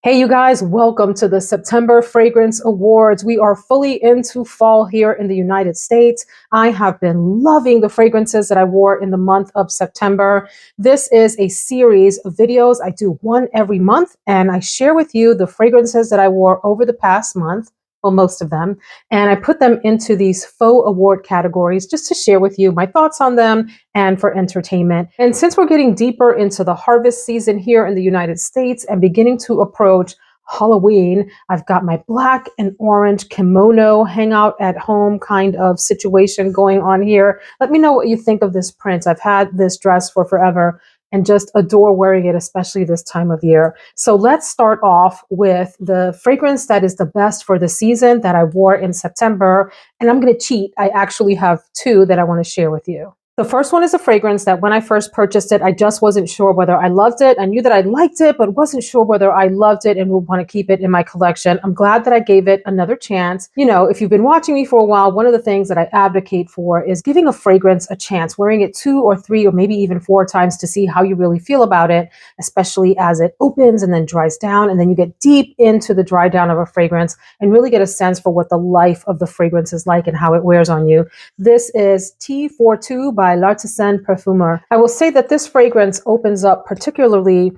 Hey, you guys, welcome to the September Fragrance Awards. We are fully into fall here in the United States. I have been loving the fragrances that I wore in the month of September. This is a series of videos. I do one every month, and I share with you the fragrances that I wore over the past month. Well, most of them. And I put them into these faux award categories just to share with you my thoughts on them and for entertainment. And since we're getting deeper into the harvest season here in the United States and beginning to approach Halloween, I've got my black and orange kimono hangout at home kind of situation going on here. Let me know what you think of this print. I've had this dress for forever and just adore wearing it, especially this time of year. So let's start off with the fragrance that is the best for the season that I wore in September. And I'm going to cheat. I actually have two that I want to share with you. The first one is a fragrance that when I first purchased it, I just wasn't sure whether I loved it. I knew that I liked it, but wasn't sure whether I loved it and would want to keep it in my collection. I'm glad that I gave it another chance. You know, if you've been watching me for a while, one of the things that I advocate for is giving a fragrance a chance, wearing it 2 or 3 or maybe even 4 times to see how you really feel about it, especially as it opens and then dries down. And then you get deep into the dry down of a fragrance and really get a sense for what the life of the fragrance is like and how it wears on you. This is Thé Vert by Larson Performer. I will say that this fragrance opens up particularly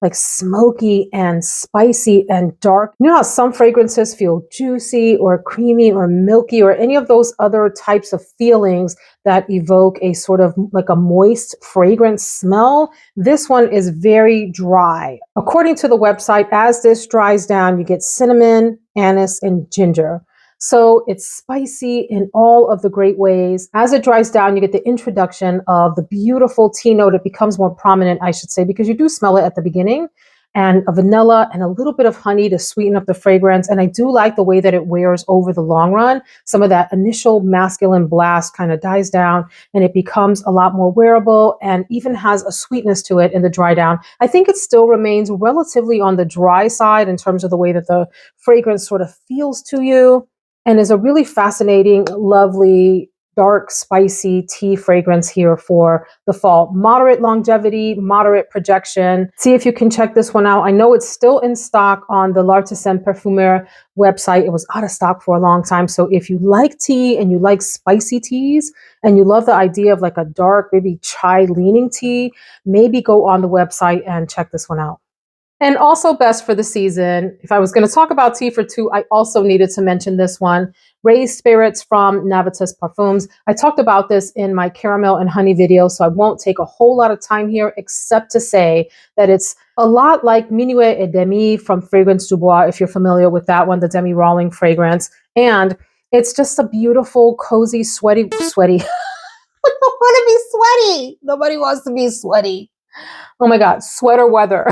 like smoky and spicy and dark. You know how some fragrances feel juicy or creamy or milky or any of those other types of feelings that evoke a sort of like a moist fragrance smell? This one is very dry. According to the website, as this dries down, you get cinnamon, anise, and ginger. So it's spicy in all of the great ways. As it dries down, you get the introduction of the beautiful tea note. It becomes more prominent, I should say, because you do smell it at the beginning, and a vanilla and a little bit of honey to sweeten up the fragrance. And I do like the way that it wears over the long run. Some of that initial masculine blast kind of dies down and it becomes a lot more wearable and even has a sweetness to it in the dry down. I think it still remains relatively on the dry side in terms of the way that the fragrance sort of feels to you, and is a really fascinating, lovely, dark, spicy tea fragrance here for the fall. Moderate longevity, moderate projection. See if you can check this one out. I know it's still in stock on the Larson Performer website. It was out of stock for a long time. So if you like tea and you like spicy teas and you love the idea of like a dark, maybe chai leaning tea, maybe go on the website and check this one out. And also best for the season, if I was going to talk about Thé Vert, I also needed to mention this one, Raised Spirits from Navitus Parfums. I talked about this in my caramel and honey video, so I won't take a whole lot of time here except to say that it's a lot like Minuit et Demi from Fragrance du Bois, if you're familiar with that one, the Demi Rawling fragrance. And it's just a beautiful, cozy, sweaty. I don't want to be sweaty. Nobody wants to be sweaty. Oh my God, sweater weather.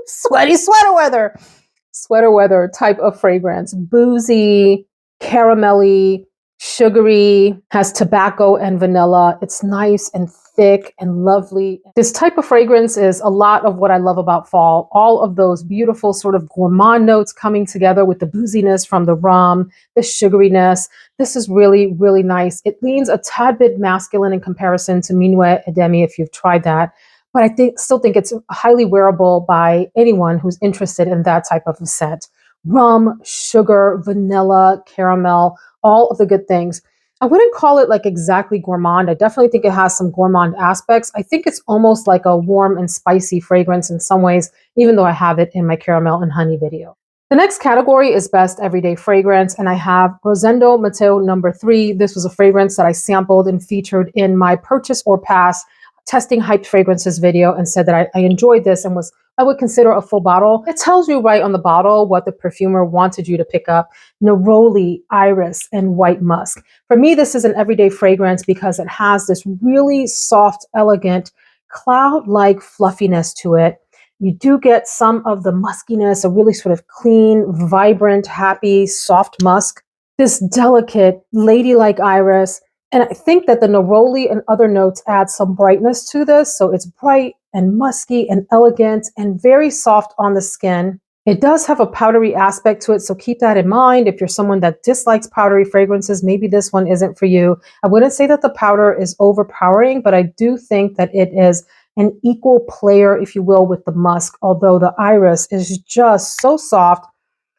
Sweaty sweater weather type of fragrance. Boozy, caramelly, sugary, has tobacco and vanilla. It's nice and thick and lovely. This type of fragrance is a lot of what I love about fall. All of those beautiful sort of gourmand notes coming together with the booziness from the rum, the sugariness. This is really, really nice. It leans a tad bit masculine in comparison to Minuit et Demi if you've tried that. But I still think it's highly wearable by anyone who's interested in that type of a scent. Rum, sugar, vanilla, caramel, all of the good things. I wouldn't call it like exactly gourmand. I definitely think it has some gourmand aspects. I think it's almost like a warm and spicy fragrance in some ways, even though I have it in my caramel and honey video. The next category is best everyday fragrance, and I have Rosendo Mateu number 3. This was a fragrance that I sampled and featured in my purchase or pass testing hyped fragrances video and said that I enjoyed this and I would consider a full bottle. It tells you right on the bottle what the perfumer wanted you to pick up: neroli, iris, and white musk. For me, this is an everyday fragrance because it has this really soft, elegant, cloud-like fluffiness to it. You do get some of the muskiness, a really sort of clean, vibrant, happy, soft musk, this delicate, ladylike iris. And I think that the neroli and other notes add some brightness to this. So it's bright and musky and elegant and very soft on the skin. It does have a powdery aspect to it, so keep that in mind. If you're someone that dislikes powdery fragrances, maybe this one isn't for you. I wouldn't say that the powder is overpowering, but I do think that it is an equal player, if you will, with the musk, although the iris is just so soft,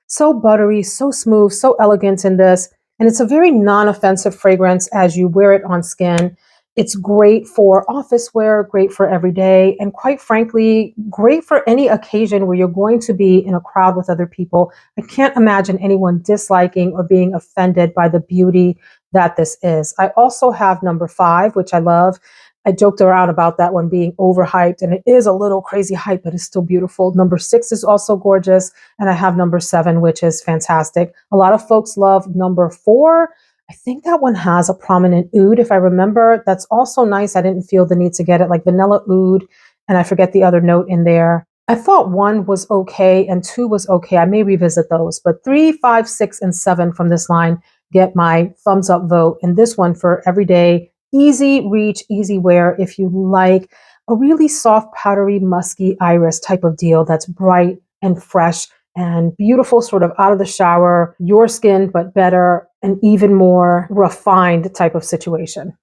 so buttery, so smooth, so elegant in this. And it's a very non-offensive fragrance as you wear it on skin. It's great for office wear, great for every day, and quite frankly, great for any occasion where you're going to be in a crowd with other people. I can't imagine anyone disliking or being offended by the beauty that this is. I also have number 5, which I love. I joked around about that one being overhyped, and it is a little crazy hype, but it's still beautiful. Number 6 is also gorgeous, and I have number 7, which is fantastic. A lot of folks love number 4. I think that one has a prominent oud, if I remember. That's also nice. I didn't feel the need to get it, like vanilla oud, and I forget the other note in there. I thought 1 was okay and 2 was okay. I may revisit those, but 3, 5, 6, and 7 from this line get my thumbs up vote. And this one for everyday, easy reach, easy wear. If you like a really soft, powdery, musky iris type of deal that's bright and fresh and beautiful, sort of out of the shower, your skin, but better and even more refined type of situation.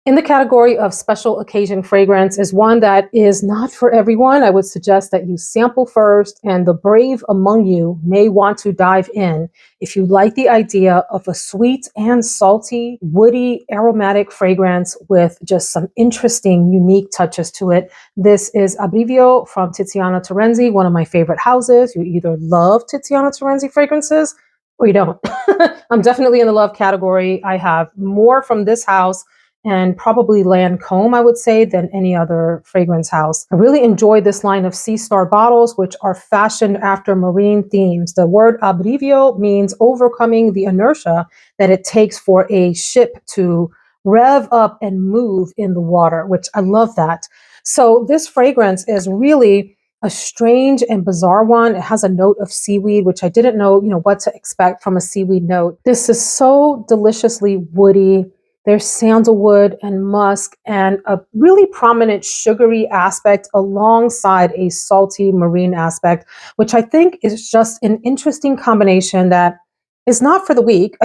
In the category of special occasion fragrance is one that is not for everyone. I would suggest that you sample first, and the brave among you may want to dive in if you like the idea of a sweet and salty, woody, aromatic fragrance with just some interesting, unique touches to it. This is Abbrivio from Tiziana Terenzi, one of my favorite houses. You either love Tiziana Terenzi fragrances or you don't. I'm definitely in the love category. I have more from this house and probably Lancome, I would say, than any other fragrance house. I really enjoy this line of Sea Star bottles, which are fashioned after marine themes. The word abbrivio means overcoming the inertia that it takes for a ship to rev up and move in the water, which I love that. So this fragrance is really a strange and bizarre one. It has a note of seaweed, which I didn't know, what to expect from a seaweed note. This is so deliciously woody. There's sandalwood and musk and a really prominent sugary aspect alongside a salty marine aspect, which I think is just an interesting combination that is not for the weak.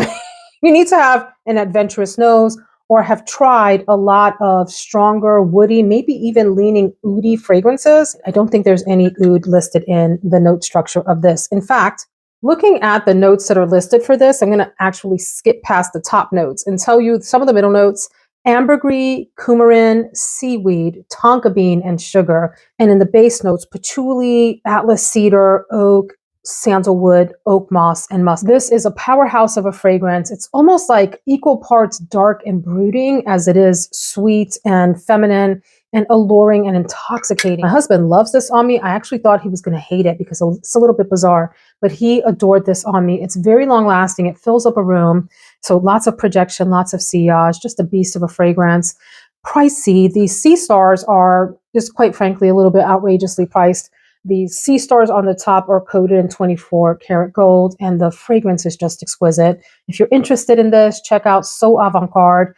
You need to have an adventurous nose or have tried a lot of stronger, woody, maybe even leaning oudy fragrances. I don't think there's any oud listed in the note structure of this. In fact, looking at the notes that are listed for this, I'm going to actually skip past the top notes and tell you some of the middle notes: ambergris, coumarin, seaweed, tonka bean, and sugar. And in the base notes, patchouli, atlas cedar, oak, sandalwood, oak moss, and musk. This is a powerhouse of a fragrance. It's almost like equal parts dark and brooding as it is sweet and feminine and alluring and intoxicating. My husband loves this on me. I actually thought he was going to hate it because it's a little bit bizarre, but he adored this on me. It's very long lasting. It fills up a room. So lots of projection, lots of sillage, just a beast of a fragrance. Pricey. These Sea Stars are just quite frankly a little bit outrageously priced. The Sea Stars on the top are coated in 24 karat gold, and the fragrance is just exquisite. If you're interested in this, check out So Avant-Garde.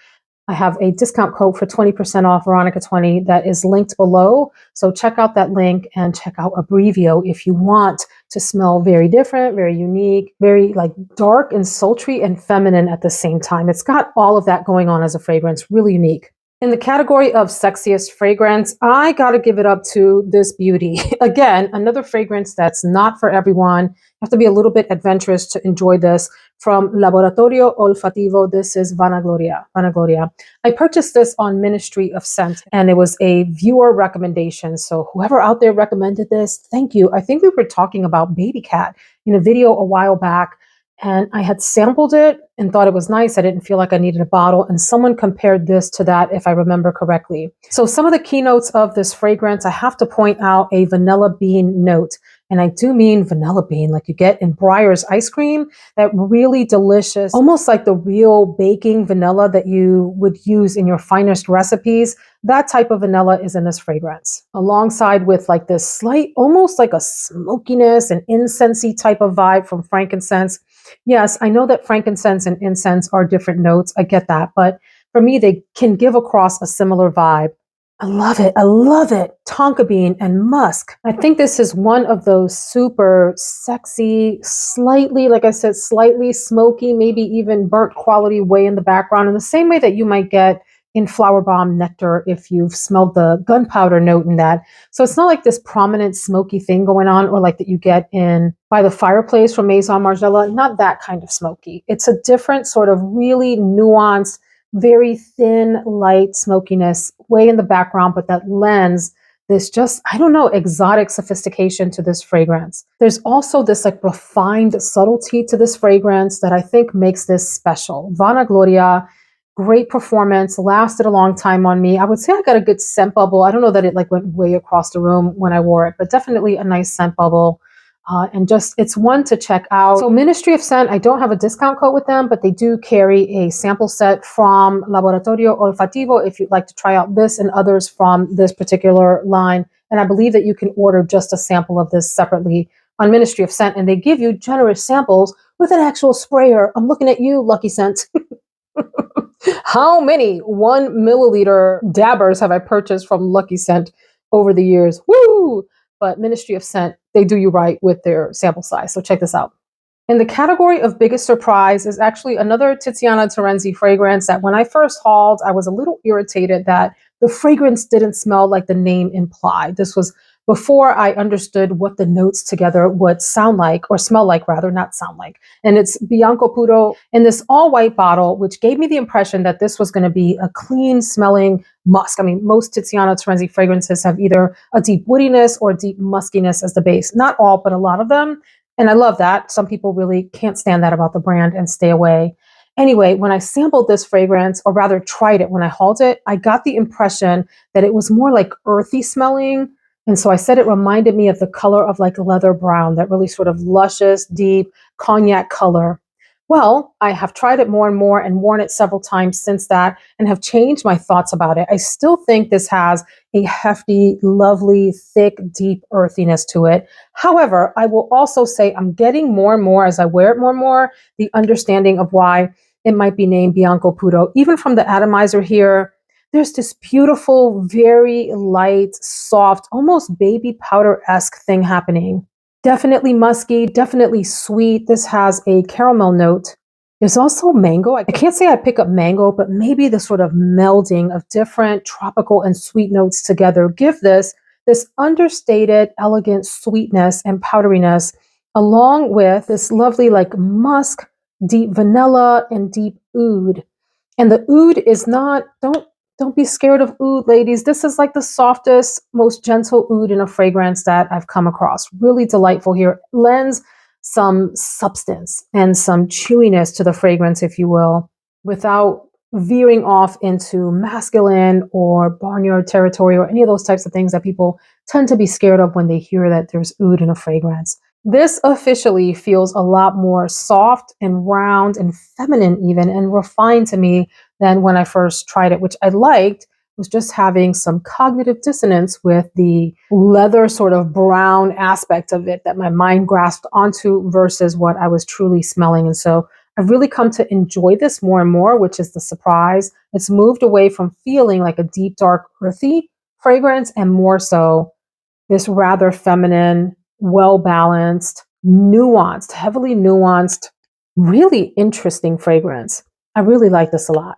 I have a discount code for 20% off, Veronica20, that is linked below. So check out that link and check out Abbrivio if you want to smell very different, very unique, very like dark and sultry and feminine at the same time. It's got all of that going on as a fragrance, really unique. In the category of sexiest fragrance, I gotta give it up to this beauty. Again, another fragrance that's not for everyone. You have to be a little bit adventurous to enjoy this. From Laboratorio Olfattivo, this is Vanagloria. Vanagloria. I purchased this on Ministry of Scent, and it was a viewer recommendation. So whoever out there recommended this, thank you. I think we were talking about Baby Cat in a video a while back, and I had sampled it and thought it was nice. I didn't feel like I needed a bottle, and someone compared this to that, if I remember correctly. So some of the keynotes of this fragrance, I have to point out a vanilla bean note. And I do mean vanilla bean, like you get in Breyer's ice cream, that really delicious, almost like the real baking vanilla that you would use in your finest recipes. That type of vanilla is in this fragrance, alongside with like this slight, almost like a smokiness and incensey type of vibe from frankincense. Yes, I know that frankincense and incense are different notes. I get that. But for me, they can give across a similar vibe. I love it. I love it. Tonka bean and musk. I think this is one of those super sexy, slightly, like I said, slightly smoky, maybe even burnt quality way in the background, in the same way that you might get, in Flower Bomb Nectar if you've smelled the gunpowder note in that. So it's not like this prominent smoky thing going on, or like that you get in By the Fireplace from Maison Margiela. Not that kind of smoky. It's a different sort of really nuanced, very thin, light smokiness way in the background, but that lends this just, I don't know, exotic sophistication to this fragrance. There's also this like refined subtlety to this fragrance that I think makes this special. Vanagloria, great performance, lasted a long time on me. I would say I got a good scent bubble. I don't know that it like went way across the room when I wore it, but definitely a nice scent bubble. And just, it's one to check out. So Ministry of Scent, I don't have a discount code with them, but they do carry a sample set from Laboratorio Olfattivo if you'd like to try out this and others from this particular line. And I believe that you can order just a sample of this separately on Ministry of Scent, and they give you generous samples with an actual sprayer. I'm looking at you, Lucky Scent. How many 1 milliliter dabbers have I purchased from Lucky Scent over the years? Woo! But Ministry of Scent, they do you right with their sample size. So check this out. In the category of biggest surprise is actually another Tiziana Terenzi fragrance that when I first hauled, I was a little irritated that the fragrance didn't smell like the name implied. This was before I understood what the notes together would sound like, or smell like rather, not sound like. And it's Bianco Puro in this all white bottle, which gave me the impression that this was going to be a clean smelling musk. I mean, most Tiziana Terenzi fragrances have either a deep woodiness or deep muskiness as the base. Not all, but a lot of them. And I love that. Some people really can't stand that about the brand and stay away. Anyway, when I sampled this fragrance, or rather tried it when I hauled it, I got the impression that it was more like earthy smelling. And so I said it reminded me of the color of like leather brown, that really sort of luscious, deep cognac color. Well, I have tried it more and more and worn it several times since that and have changed my thoughts about it. I still think this has a hefty, lovely, thick, deep earthiness to it. However, I will also say I'm getting more and more as I wear it more and more, the understanding of why it might be named Bianco Puro. Even from the atomizer here, there's this beautiful, very light, soft, almost baby powder-esque thing happening. Definitely musky, definitely sweet. This has a caramel note. There's also mango. I can't say I pick up mango, but maybe the sort of melding of different tropical and sweet notes together give this understated, elegant sweetness and powderiness, along with this lovely like musk, deep vanilla, and deep oud. And the oud is not, don't be scared of oud, ladies. This is like the softest, most gentle oud in a fragrance that I've come across. Really delightful here. Lends some substance and some chewiness to the fragrance, if you will, without veering off into masculine or barnyard territory or any of those types of things that people tend to be scared of when they hear that there's oud in a fragrance. This officially feels a lot more soft and round and feminine even, and refined to me than when I first tried it, which I liked, was just having some cognitive dissonance with the leather sort of brown aspect of it that my mind grasped onto versus what I was truly smelling. And so I've really come to enjoy this more and more, which is the surprise. It's moved away from feeling like a deep, dark, earthy fragrance and more so this rather feminine, well-balanced, nuanced, heavily nuanced, really interesting fragrance. I really like this a lot.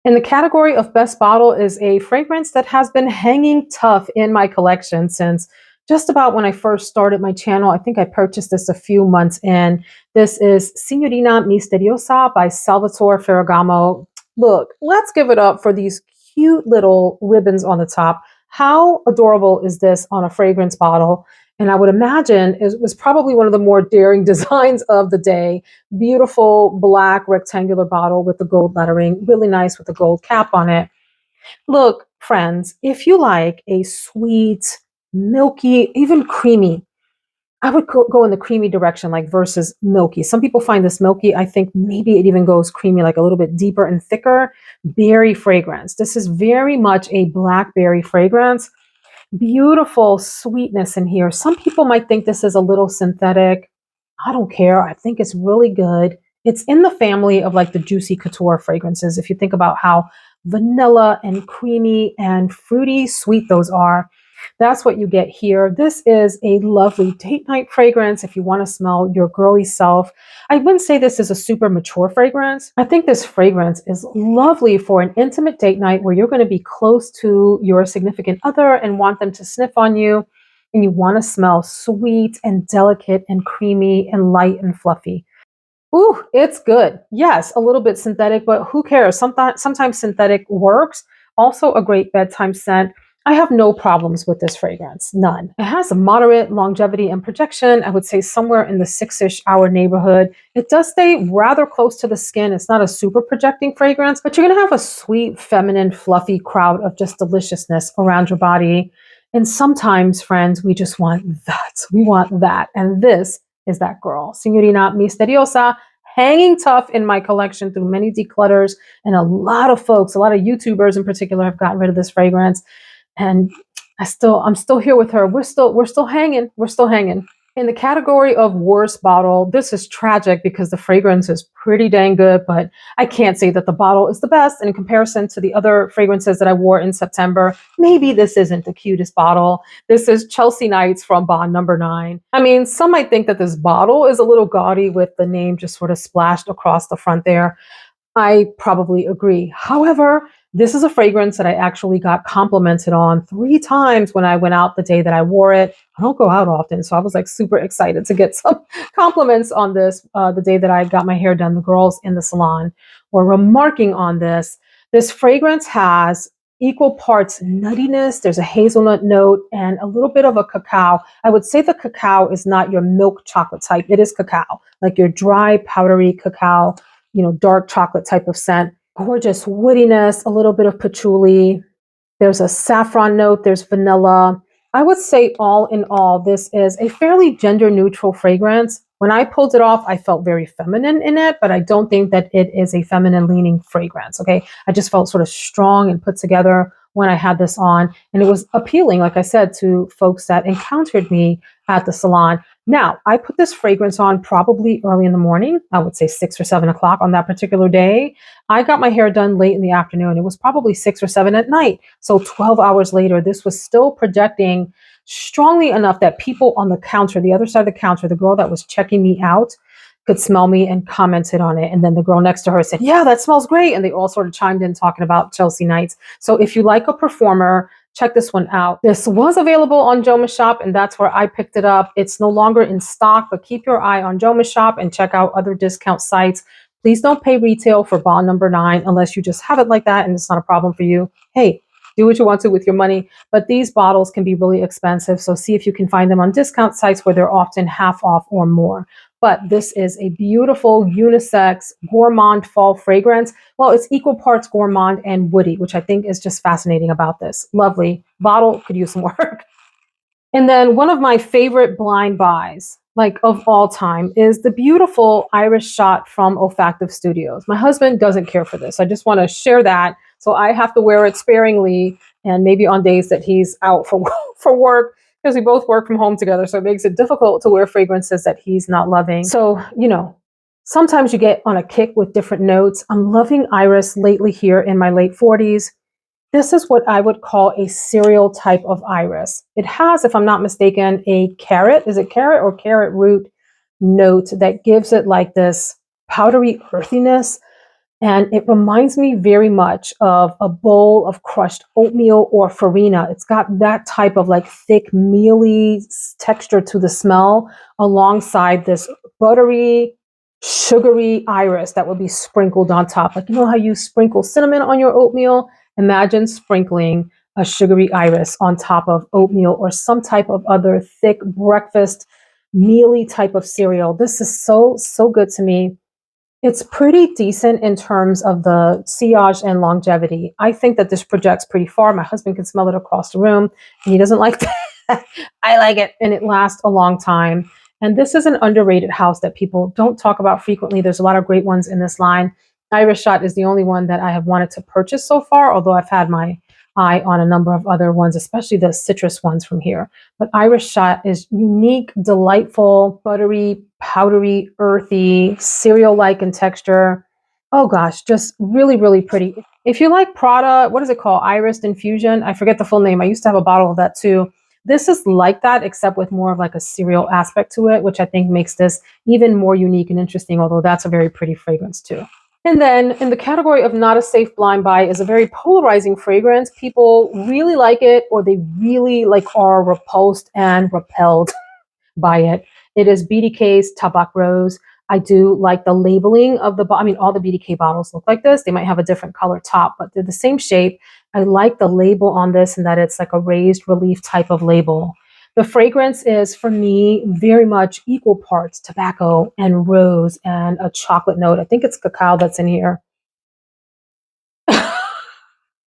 In the category of best bottle is a fragrance that has been hanging tough in my collection since just about when I first started my channel. I think I purchased this a few months in. This is Signorina Misteriosa by Salvatore Ferragamo. Look, let's give it up for these cute little ribbons on the top. How adorable is this on a fragrance bottle? And I would imagine it was probably one of the more daring designs of the day. Beautiful black rectangular bottle with the gold lettering, really nice with the gold cap on it. Look, friends, if you like a sweet, milky, even creamy, I would go in the creamy direction, like versus milky. Some people find this milky. I think maybe it even goes creamy, like a little bit deeper and thicker. Berry fragrance. This is very much a blackberry fragrance. Beautiful sweetness in here. Some people might think this is a little synthetic. I don't care. I think it's really good. It's in the family of like the juicy couture fragrances. If you think about how vanilla and creamy and fruity sweet those are. That's what you get here. This is a lovely date night fragrance if you want to smell your girly self. I wouldn't say this is a super mature fragrance. I think this fragrance is lovely for an intimate date night where you're going to be close to your significant other and want them to sniff on you, and you want to smell sweet and delicate and creamy and light and fluffy. Ooh, it's good. Yes, a little bit synthetic, but who cares? Sometimes synthetic works. Also a great bedtime scent. I have no problems with this fragrance, none. It has a moderate longevity and projection. I would say somewhere in the 6-ish hour neighborhood. It does stay rather close to the skin. It's not a super projecting fragrance, but you're gonna have a sweet, feminine, fluffy crowd of just deliciousness around your body. And sometimes, friends, we just want that. We want that. And this is that girl. Signorina Misteriosa, hanging tough in my collection through many declutters. And a lot of folks, a lot of YouTubers in particular, have gotten rid of this fragrance. And I'm still here with her. We're still hanging. We're still hanging. In the category of worst bottle, this is tragic because the fragrance is pretty dang good, but I can't say that the bottle is the best. And in comparison to the other fragrances that I wore in September, maybe this isn't the cutest bottle. This is Chelsea Nights from Bond Number 9. I mean, some might think that this bottle is a little gaudy with the name just sort of splashed across the front there. I probably agree. However, this is a fragrance that I actually got complimented on 3 times when I went out the day that I wore it. I don't go out often, so I was like super excited to get some compliments on this the day that I got my hair done. The girls in the salon were remarking on this. This fragrance has equal parts nuttiness. There's a hazelnut note and a little bit of a cacao. I would say the cacao is not your milk chocolate type. It is cacao, like your dry, powdery cacao, dark chocolate type of scent. Gorgeous woodiness, a little bit of patchouli. There's a saffron note, there's vanilla. I would say all in all, this is a fairly gender neutral fragrance. When I pulled it off, I felt very feminine in it, but I don't think that it is a feminine leaning fragrance, okay? I just felt sort of strong and put together when I had this on. And it was appealing, like I said, to folks that encountered me at the salon. Now, I put this fragrance on probably early in the morning. I would say 6 or 7 o'clock on that particular day. I got my hair done late in the afternoon. It was probably 6 or 7 at night. So 12 hours later, this was still projecting strongly enough that people on the counter, the other side of the counter, the girl that was checking me out, could smell me and commented on it. And then the girl next to her said, yeah, that smells great. And they all sort of chimed in talking about Chelsea Nights. So if you like a performer, check this one out. This was available on Joma Shop, and that's where I picked it up. It's no longer in stock, but keep your eye on Joma Shop and check out other discount sites. Please don't pay retail for Bond Number 9 unless you just have it like that and it's not a problem for you. Hey, do what you want to with your money, but these bottles can be really expensive. So see if you can find them on discount sites where they're often half off or more. But this is a beautiful unisex gourmand fall fragrance. Well, it's equal parts gourmand and woody, which I think is just fascinating about this. Lovely. Bottle could use some work. And then one of my favorite blind buys, like of all time, is the beautiful Iris shot from Olfactive Studios. My husband doesn't care for this. I just want to share that. So I have to wear it sparingly and maybe on days that he's out for work, because we both work from home together. So it makes it difficult to wear fragrances that he's not loving. So, sometimes you get on a kick with different notes. I'm loving Iris lately here in my late 40s. This is what I would call a cereal type of iris. It has, if I'm not mistaken, a carrot. Is it carrot or carrot root note that gives it like this powdery earthiness? And it reminds me very much of a bowl of crushed oatmeal or farina. It's got that type of like thick, mealy texture to the smell alongside this buttery, sugary iris that would be sprinkled on top. Like, how you sprinkle cinnamon on your oatmeal? Imagine sprinkling a sugary iris on top of oatmeal or some type of other thick breakfast, mealy type of cereal. This is so, so good to me. It's pretty decent in terms of the sillage and longevity. I think that this projects pretty far. My husband can smell it across the room, and he doesn't like that. I like it, and it lasts a long time. And this is an underrated house that people don't talk about frequently. There's a lot of great ones in this line. Iris Shot is the only one that I have wanted to purchase so far, although I've had my eye on a number of other ones, especially the citrus ones from here. But Iris Shot is unique, delightful, buttery, powdery, earthy, cereal-like in texture. Oh gosh, just really, really pretty. If you like Prada, what is it called? Iris Infusion. I forget the full name. I used to have a bottle of that too. This is like that, except with more of like a cereal aspect to it, which I think makes this even more unique and interesting, although that's a very pretty fragrance too. And then in the category of not a safe blind buy is a very polarizing fragrance. People really like it or they really like are repulsed and repelled by it. It is BDK's Tabac Rose. I do like the labeling of the, I mean, all the BDK bottles look like this. They might have a different color top, but they're the same shape. I like the label on this and that it's like a raised relief type of label. The fragrance is, for me, very much equal parts tobacco and rose and a chocolate note. I think it's cacao that's in here.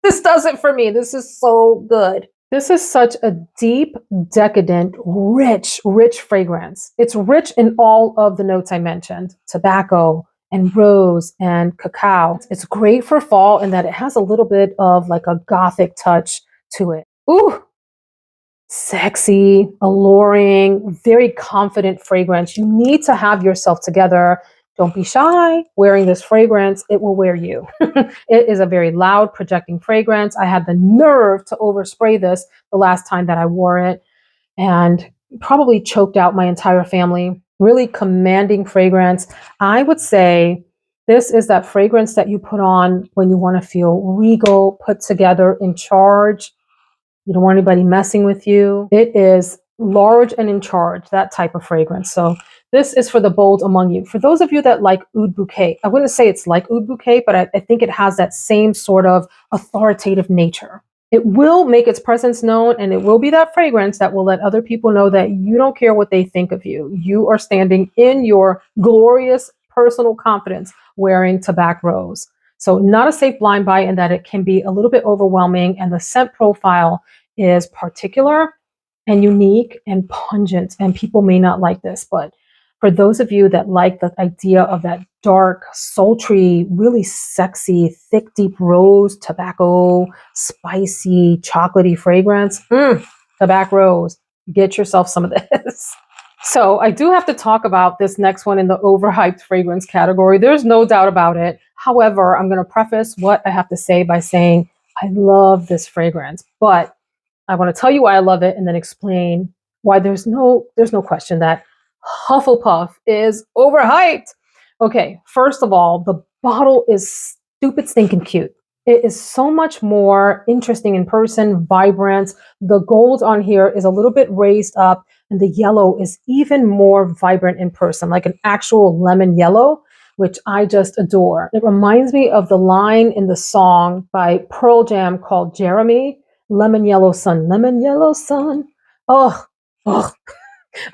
This does it for me. This is so good. This is such a deep, decadent, rich, rich fragrance. It's rich in all of the notes I mentioned, tobacco and rose and cacao. It's great for fall in that it has a little bit of like a gothic touch to it. Ooh, sexy, alluring, very confident fragrance. You need to have yourself together. Don't be shy wearing this fragrance. It will wear you. It is a very loud, projecting fragrance. I had the nerve to overspray this the last time that I wore it and probably choked out my entire family. Really commanding fragrance. I would say this is that fragrance that you put on when you want to feel regal, put together, in charge. You don't want anybody messing with you. It is large and in charge, that type of fragrance. So this is for the bold among you. For those of you that like Oud Bouquet, I wouldn't say it's like Oud Bouquet, but I think it has that same sort of authoritative nature. It will make its presence known, and it will be that fragrance that will let other people know that you don't care what they think of you. You are standing in your glorious personal confidence wearing Tabac Rose. So not a safe blind buy in that it can be a little bit overwhelming, and the scent profile is particular and unique and pungent, and people may not like this, but for those of you that like the idea of that dark, sultry, really sexy, thick, deep rose, tobacco, spicy, chocolatey fragrance, tobacco rose, get yourself some of this. So I do have to talk about this next one in the overhyped fragrance category. There's no doubt about it. However, I'm going to preface what I have to say by saying I love this fragrance, but I want to tell you why I love it and then explain why there's no question that Hufflepuff is overhyped. Okay, first of all, the bottle is stupid stinking cute. It is so much more interesting in person, vibrant. The gold on here is a little bit raised up, and the yellow is even more vibrant in person, like an actual lemon yellow, which I just adore. It reminds me of the line in the song by Pearl Jam called Jeremy, lemon yellow sun, lemon yellow sun. Oh, oh.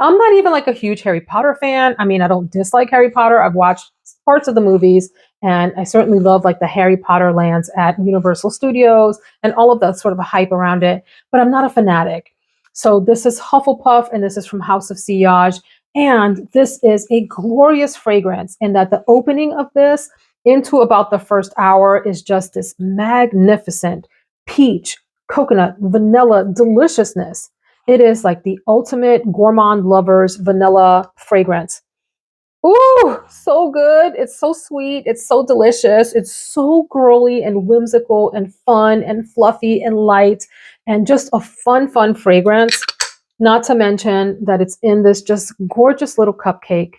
I'm not even like a huge Harry Potter fan. I mean, I don't dislike Harry Potter. I've watched parts of the movies, and I certainly love like the Harry Potter lands at Universal Studios and all of that sort of a hype around it, but I'm not a fanatic. So this is Hufflepuff, and this is from House of Sillage, and this is a glorious fragrance in that the opening of this into about the first hour is just this magnificent peach, coconut, vanilla deliciousness. It is like the ultimate gourmand lover's vanilla fragrance. Ooh, so good. It's so sweet. It's so delicious. It's so girly and whimsical and fun and fluffy and light and just a fun, fun fragrance. Not to mention that it's in this just gorgeous little cupcake.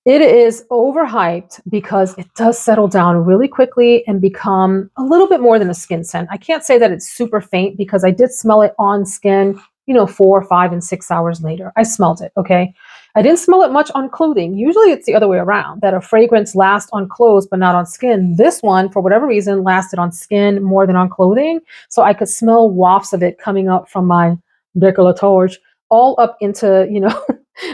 It is overhyped because it does settle down really quickly and become a little bit more than a skin scent. I can't say that it's super faint because I did smell it on skin, 4, 5, and 6 hours later. I smelled it, okay? I didn't smell it much on clothing. Usually it's the other way around, that a fragrance lasts on clothes but not on skin. This one, for whatever reason, lasted on skin more than on clothing. So I could smell wafts of it coming up from my décolletage all up into,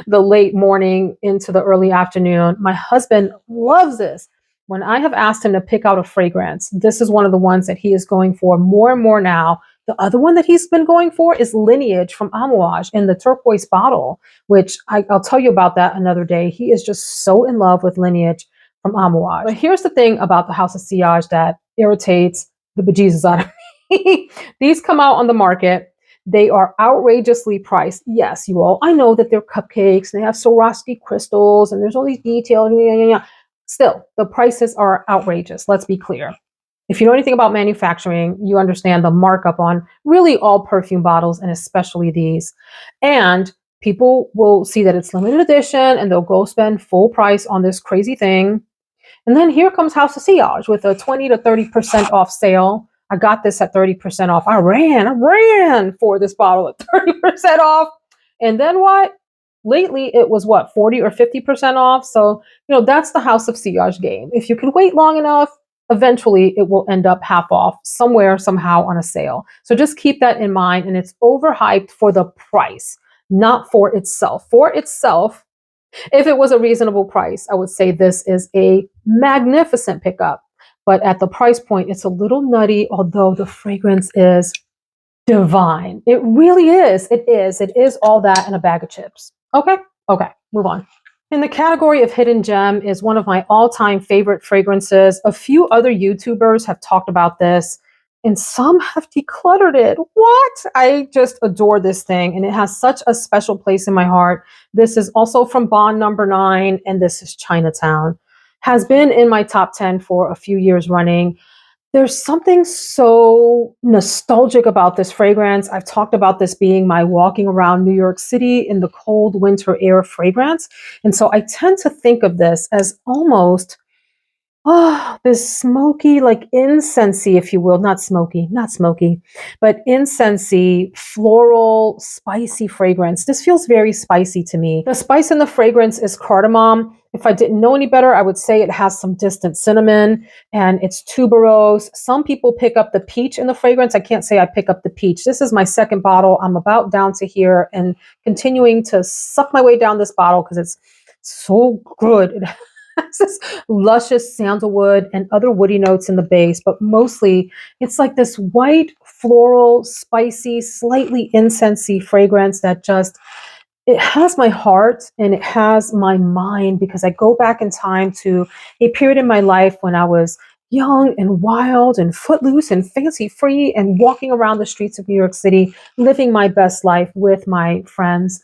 the late morning into the early afternoon. My husband loves this. When I have asked him to pick out a fragrance, this is one of the ones that he is going for more and more now. The other one that he's been going for is Lineage from Amouage in the turquoise bottle, which I'll tell you about that another day. He is just so in love with Lineage from Amouage. But here's the thing about the House of Sillage that irritates the bejesus out of me. These come out on the market. They are outrageously priced. Yes, you all, I know that they're cupcakes. They have Swarovski crystals and there's all these details. Still, the prices are outrageous. Let's be clear. If you know anything about manufacturing, you understand the markup on really all perfume bottles and especially these. And people will see that it's limited edition and they'll go spend full price on this crazy thing. And then here comes House of Sillage with a 20 to 30% off sale. I got this at 30% off. I ran for this bottle at 30% off. And then what? Lately, it was what, 40 or 50% off? So, that's the House of Sillage game. If you can wait long enough, eventually it will end up half off somewhere, somehow on a sale. So just keep that in mind. And it's overhyped for the price, not for itself. For itself, if it was a reasonable price, I would say this is a magnificent pickup. But at the price point, it's a little nutty, although the fragrance is divine. It really is. It is. It is all that in a bag of chips. Okay? Okay, move on. In the category of hidden gem is one of my all-time favorite fragrances. A few other YouTubers have talked about this, and some have decluttered it. What? I just adore this thing, and it has such a special place in my heart. This is also from Bond Number 9, and this is Chinatown. Has been in my top 10 for a few years running. There's something so nostalgic about this fragrance. I've talked about this being my walking around New York City in the cold winter air fragrance. And so I tend to think of this as almost this smoky, like incensey, if you will, not smoky, but incensey, floral, spicy fragrance. This feels very spicy to me. The spice in the fragrance is cardamom. If I didn't know any better, I would say it has some distant cinnamon and it's tuberose. Some people pick up the peach in the fragrance. I can't say I pick up the peach. This is my second bottle. I'm about down to here and continuing to suck my way down this bottle because it's so good. It has this luscious sandalwood and other woody notes in the base, but mostly it's like this white, floral, spicy, slightly incensey fragrance that just, it has my heart and it has my mind because I go back in time to a period in my life when I was young and wild and footloose and fancy free and walking around the streets of New York City, living my best life with my friends.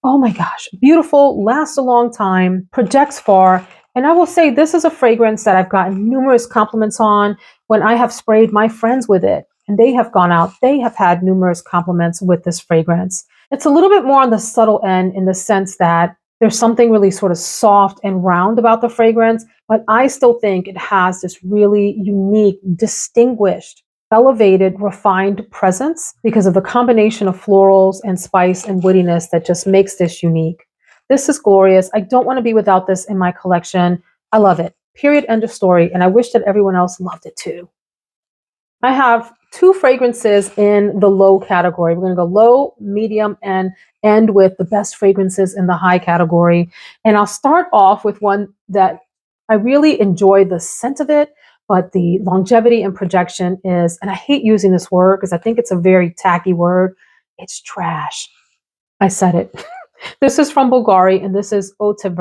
Oh my gosh, beautiful, lasts a long time, projects far. And I will say this is a fragrance that I've gotten numerous compliments on when I have sprayed my friends with it. And they have gone out, they have had numerous compliments with this fragrance. It's a little bit more on the subtle end in the sense that there's something really sort of soft and round about the fragrance, but I still think it has this really unique, distinguished, elevated, refined presence because of the combination of florals and spice and woodiness that just makes this unique. This is glorious. I don't want to be without this in my collection. I love it. Period. End of story. And I wish that everyone else loved it too. I have two fragrances in the low category. We're going to go low, medium, and end with the best fragrances in the high category. And I'll start off with one that I really enjoy the scent of it, but the longevity and projection is, and I hate using this word because I think it's a very tacky word, it's trash. I said it. This is from Bulgari, and this is Thé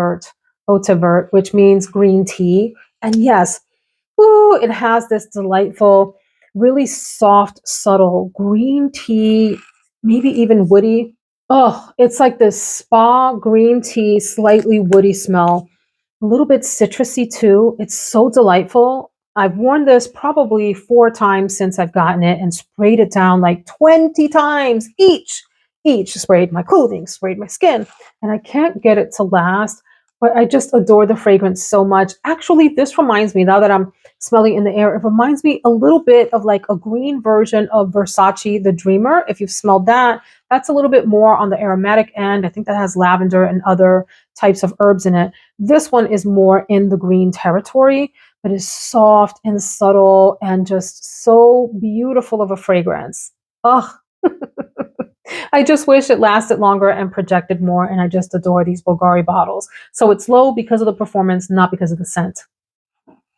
Vert, which means green tea. And yes, ooh, it has this delightful, really soft, subtle green tea, maybe even woody. Oh, it's like this spa green tea, slightly woody smell, a little bit citrusy too. It's so delightful. I've worn this probably 4 times since I've gotten it and sprayed it down like 20 times each. Sprayed my clothing, sprayed my skin, and I can't get it to last. But I just adore the fragrance so much. Actually, this reminds me, now that I'm smelling in the air, it reminds me a little bit of like a green version of Versace The Dreamer. If you've smelled that, that's a little bit more on the aromatic end. I think that has lavender and other types of herbs in it. This one is more in the green territory, but is soft and subtle and just so beautiful of a fragrance. Ugh. I just wish it lasted longer and projected more, and I just adore these Bulgari bottles. So it's low because of the performance, not because of the scent.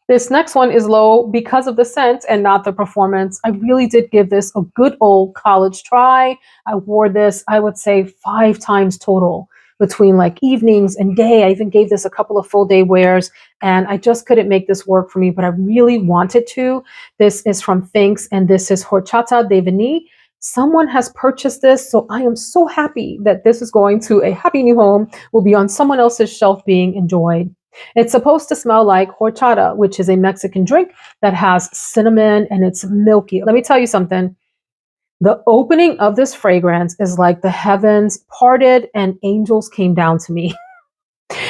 This next one is low because of the scent and not the performance. I really did give this a good old college try. I wore this, I would say, 5 times total between like evenings and day. I even gave this a couple of full day wears, and I just couldn't make this work for me, but I really wanted to. This is from Sphinx, and this is Horchata de Vanille. Someone has purchased this, so I am so happy that this is going to a happy new home, will be on someone else's shelf being enjoyed. It's supposed to smell like horchata, which is a Mexican drink that has cinnamon and it's milky. Let me tell you something. The opening of this fragrance is like the heavens parted and angels came down to me.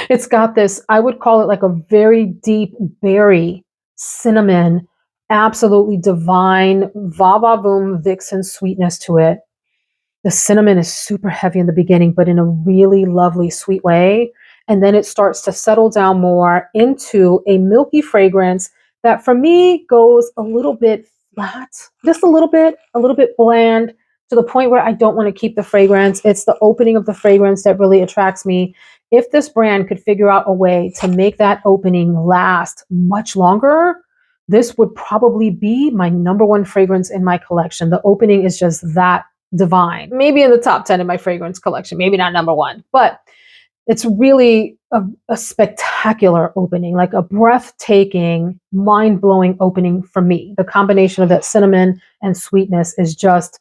It's got this, I would call it like a very deep berry, cinnamon, absolutely divine, va va voom vixen sweetness to it. The cinnamon is super heavy in the beginning, but in a really lovely, sweet way. And then it starts to settle down more into a milky fragrance that for me goes a little bit flat, just a little bit bland to the point where I don't want to keep the fragrance. It's the opening of the fragrance that really attracts me. If this brand could figure out a way to make that opening last much longer, this would probably be my number one fragrance in my collection. The opening is just that divine. Maybe in the top 10 in my fragrance collection, maybe not number one, but it's really a spectacular opening, like a breathtaking, mind-blowing opening for me. The combination of that cinnamon and sweetness is just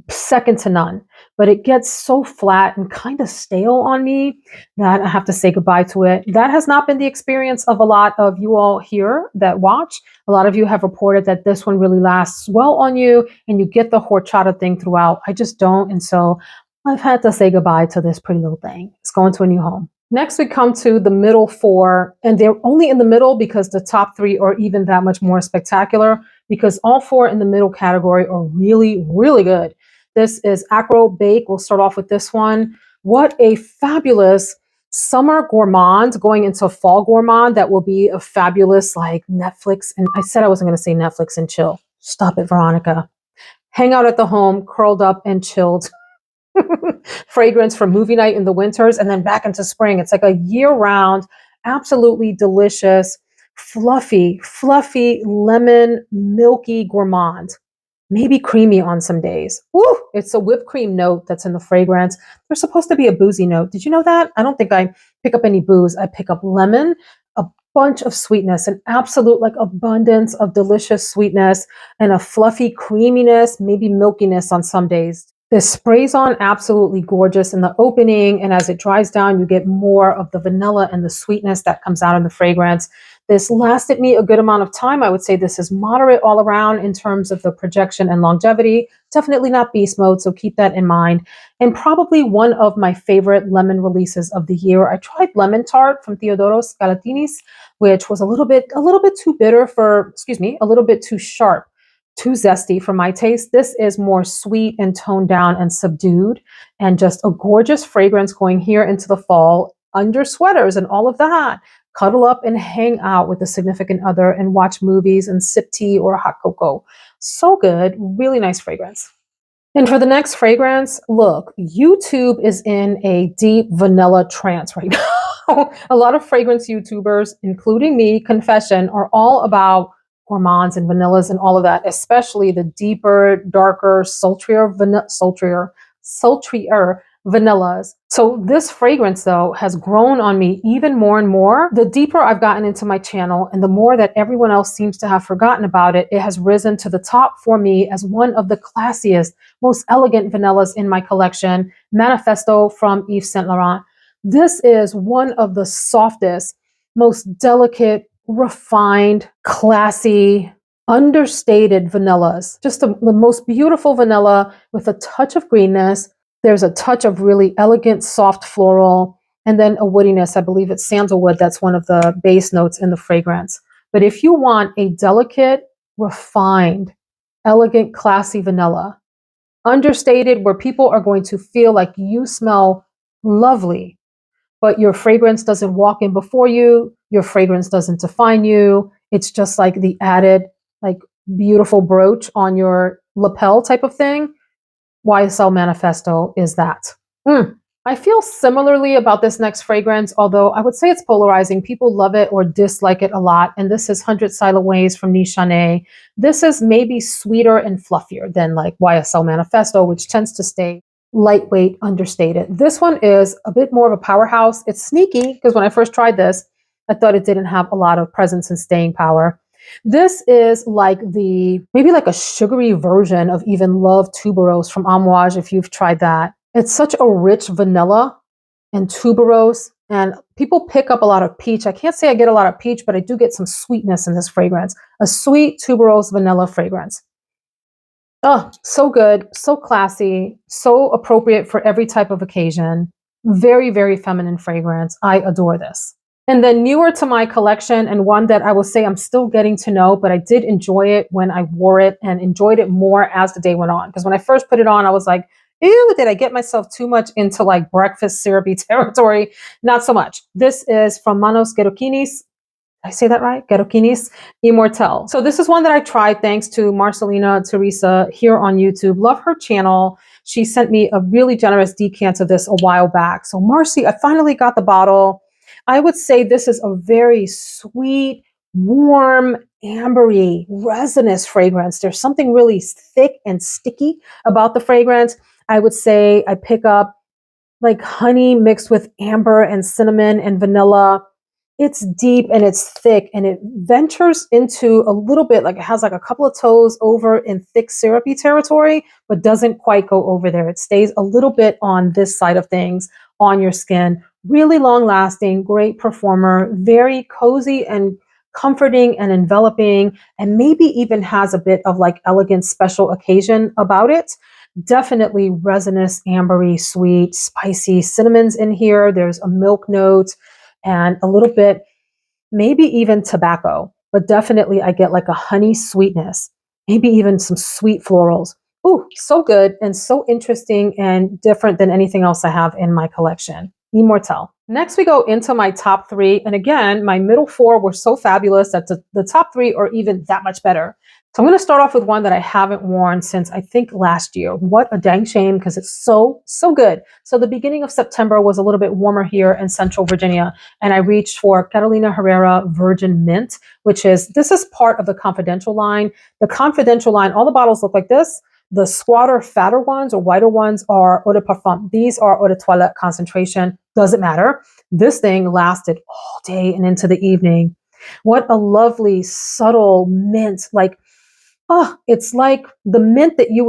second to none, but it gets so flat and kind of stale on me that I have to say goodbye to it. That has not been the experience of a lot of you all here that watch. A lot of you have reported that this one really lasts well on you and you get the horchata thing throughout. I just don't. And so I've had to say goodbye to this pretty little thing. It's going to a new home. Next, we come to the middle four, and they're only in the middle because the top three are even that much more spectacular, because all four in the middle category are really, really good. This is Akro Bake. We'll start off with this one. What a fabulous summer gourmand going into fall gourmand that will be a fabulous like Netflix. And I said I wasn't going to say Netflix and chill. Stop it, Veronica. Hang out at the home, curled up and chilled. Fragrance for movie night in the winters and then back into spring. It's like a year-round, absolutely delicious, fluffy, lemon, milky gourmand. Maybe creamy on some days. Woo! It's a whipped cream note that's in the fragrance. There's supposed to be a boozy note. Did you know that? I don't think I pick up any booze. I pick up lemon, a bunch of sweetness, an absolute like abundance of delicious sweetness, and a fluffy creaminess, maybe milkiness on some days. This sprays on absolutely gorgeous in the opening, and as it dries down, you get more of the vanilla and the sweetness that comes out in the fragrance. This lasted me a good amount of time. I would say this is moderate all around in terms of the projection and longevity. Definitely not beast mode, so keep that in mind. And probably one of my favorite lemon releases of the year. I tried Lemon Tart from Theodoros Gerakinis, which was a little bit too bitter for, a little bit too sharp, too zesty for my taste. This is more sweet and toned down and subdued, and just a gorgeous fragrance going here into the fall under sweaters and all of that. Cuddle up and hang out with a significant other and watch movies and sip tea or hot cocoa. So good. Really nice fragrance. And for the next fragrance, look, YouTube is in a deep vanilla trance right now. A lot of fragrance YouTubers, including me, confession, are all about gourmands and vanillas and all of that, especially the deeper, darker, sultrier vanillas. So this fragrance, though, has grown on me even more and more. The deeper I've gotten into my channel and the more that everyone else seems to have forgotten about it, it has risen to the top for me as one of the classiest, most elegant vanillas in my collection, Manifesto from Yves Saint Laurent. This is one of the softest, most delicate, refined, classy, understated vanillas. Just the most beautiful vanilla with a touch of greenness. There's a touch of really elegant, soft floral, and then a woodiness. I believe it's sandalwood. That's one of the base notes in the fragrance. But if you want a delicate, refined, elegant, classy vanilla, understated, where people are going to feel like you smell lovely, but your fragrance doesn't walk in before you, your fragrance doesn't define you. It's just like the added, like, beautiful brooch on your lapel type of thing. YSL Manifesto is that. I feel similarly about this next fragrance, although I would say it's polarizing. People love it or dislike it a lot. And this is 100 Silent Ways from Nichane. This is maybe sweeter and fluffier than like YSL Manifesto, which tends to stay lightweight, understated. This one is a bit more of a powerhouse. It's sneaky because when I first tried this, I thought it didn't have a lot of presence and staying power. This is like maybe like a sugary version of even Love Tuberose from Amouage, if you've tried that. It's such a rich vanilla and tuberose And people pick up a lot of peach. I can't say I get a lot of peach, but I do get some sweetness in this fragrance. A sweet tuberose vanilla fragrance. Oh, so good, so classy, so appropriate for every type of occasion. Very, very feminine fragrance. I adore this. And then newer to my collection, and one that I will say I'm still getting to know, but I did enjoy it when I wore it and enjoyed it more as the day went on. Because when I first put it on, I was like, ew, did I get myself too much into like breakfast syrupy territory? Not so much. This is from Manos Gerakinis. I say that right? Gerakinis Immortelle. So this is one that I tried thanks to Marcelina Teresa here on YouTube. Love her channel. She sent me a really generous decant of this a while back. So Marcy, I finally got the bottle. I would say this is a very sweet, warm, ambery, resinous fragrance. There's something really thick and sticky about the fragrance. I would say I pick up like honey mixed with amber and cinnamon and vanilla. It's deep and it's thick and it ventures into a little bit, like it has like a couple of toes over in thick syrupy territory, but doesn't quite go over there. It stays a little bit on this side of things on your skin. Really long lasting, great performer, very cozy and comforting and enveloping, and maybe even has a bit of like elegant special occasion about it. Definitely resinous, ambery, sweet, spicy. Cinnamon's in here. There's a milk note and a little bit, maybe even tobacco, but definitely I get like a honey sweetness, maybe even some sweet florals. Ooh, so good and so interesting and different than anything else I have in my collection. Immortelle. Next, we go into my top three. And again, my middle four were so fabulous that the top three are even that much better. So I'm going to start off with one that I haven't worn since I think last year. What a dang shame, because it's so, so good. So the beginning of September was a little bit warmer here in Central Virginia, and I reached for Carolina Herrera Virgin Mint, this is part of the Confidential line. The Confidential line, all the bottles look like this. The squatter, fatter ones or whiter ones are eau de parfum. These are eau de toilette concentration. Doesn't matter. This thing lasted all day and into the evening. What a lovely, subtle mint. Oh, it's like the mint that you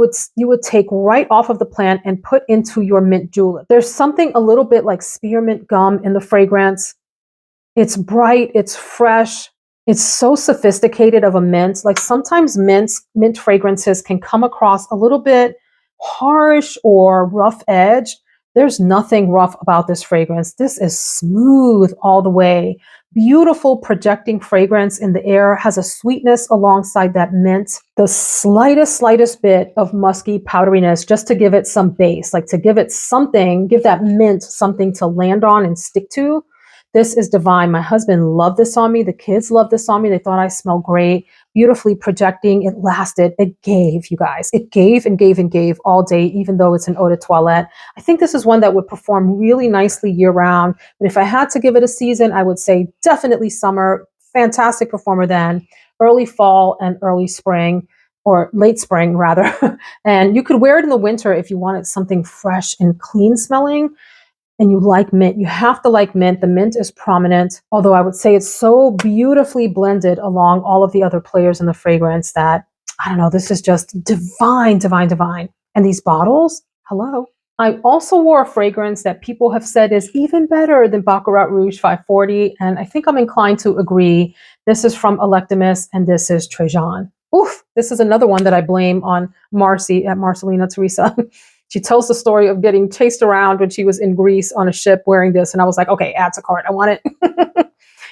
would take right off of the plant and put into your mint julep. There's something a little bit like spearmint gum in the fragrance. It's bright, it's fresh, it's so sophisticated of a mint. Like sometimes mint fragrances can come across a little bit harsh or rough edge. There's nothing rough about this fragrance. This is smooth all the way. Beautiful projecting fragrance in the air, has a sweetness alongside that mint. The slightest bit of musky powderiness just to give it some base, like to give it something, give that mint something to land on and stick to. This is divine. My husband loved this on me. The kids loved this on me. They thought I smelled great. Beautifully projecting. It lasted. It gave, you guys. It gave and gave and gave all day, even though it's an eau de toilette. I think this is one that would perform really nicely year round. But if I had to give it a season, I would say definitely summer. Fantastic performer then. Early fall and early spring, or late spring rather. And you could wear it in the winter if you wanted something fresh and clean smelling. And you like mint, you have to like mint. The mint is prominent, although I would say it's so beautifully blended along all of the other players in the fragrance that, I don't know, this is just divine, divine, divine. And these bottles, hello. I also wore a fragrance that people have said is even better than Baccarat Rouge 540, and I think I'm inclined to agree. This is from Electimus, and this is Trajan. Oof, this is another one that I blame on Marcy at Marcelina Teresa. She tells the story of getting chased around when she was in Greece on a ship wearing this. And I was like, okay, add to cart. I want it.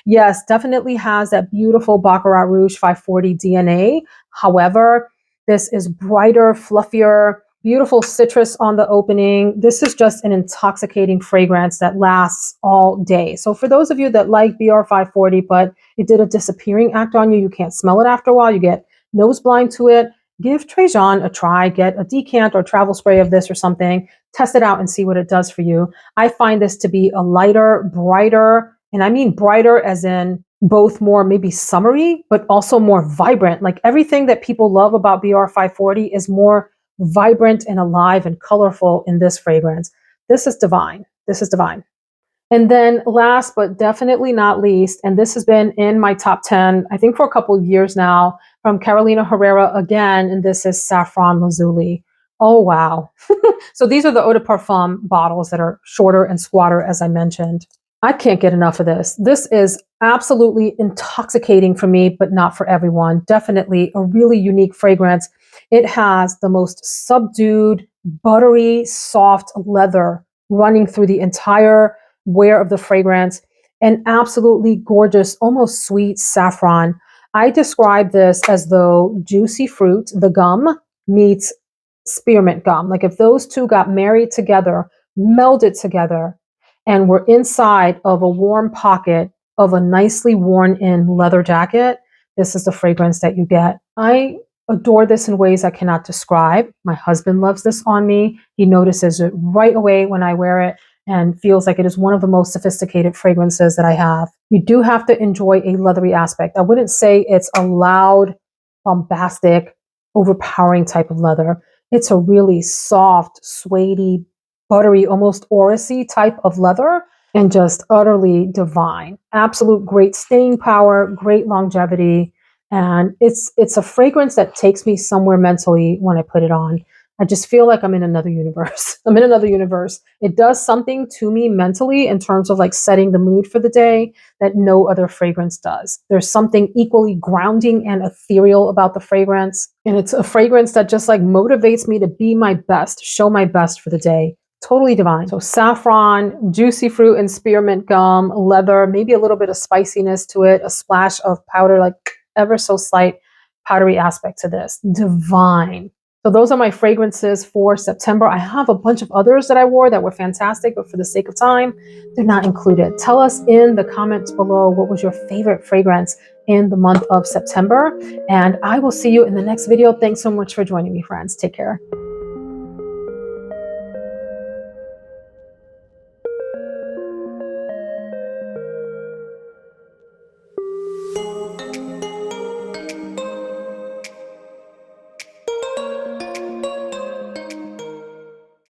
Yes, definitely has that beautiful Baccarat Rouge 540 DNA. However, this is brighter, fluffier, beautiful citrus on the opening. This is just an intoxicating fragrance that lasts all day. So for those of you that like BR 540, but it did a disappearing act on you, you can't smell it after a while, you get nose blind to it, give Trajan a try. Get a decant or travel spray of this or something. Test it out and see what it does for you. I find this to be a lighter, brighter, and I mean brighter as in both more maybe summery, but also more vibrant. Like everything that people love about BR 540 is more vibrant and alive and colorful in this fragrance. This is divine. This is divine. And then last but definitely not least, and this has been in my top 10, I think for a couple of years now, from Carolina Herrera again, and this is Saffron Lazuli. Oh, wow. So these are the eau de parfum bottles that are shorter and squatter, as I mentioned. I can't get enough of this. This is absolutely intoxicating for me, but not for everyone. Definitely a really unique fragrance. It has the most subdued, buttery, soft leather running through the entire wear of the fragrance, and absolutely gorgeous, almost sweet saffron. I describe this as though juicy fruit, the gum, meets spearmint gum. Like if those two got married together, melded together, and were inside of a warm pocket of a nicely worn in leather jacket, this is the fragrance that you get. I adore this in ways I cannot describe. My husband loves this on me. He notices it right away when I wear it and feels like it is one of the most sophisticated fragrances that I have. You do have to enjoy a leathery aspect. I wouldn't say it's a loud, bombastic, overpowering type of leather. It's a really soft, suede-y, buttery, almost orris-y type of leather, and just utterly divine. Absolute great staying power, great longevity, and it's a fragrance that takes me somewhere mentally when I put it on. I just feel like I'm in another universe. I'm in another universe. It does something to me mentally in terms of like setting the mood for the day that no other fragrance does. There's something equally grounding and ethereal about the fragrance. And it's a fragrance that just like motivates me to be my best, show my best for the day. Totally divine. So saffron, juicy fruit and spearmint gum, leather, maybe a little bit of spiciness to it, a splash of powder, like ever so slight powdery aspect to this. Divine. So those are my fragrances for September. I have a bunch of others that I wore that were fantastic, but for the sake of time, they're not included. Tell us in the comments below what was your favorite fragrance in the month of September, and I will see you in the next video. Thanks so much for joining me, friends. Take care.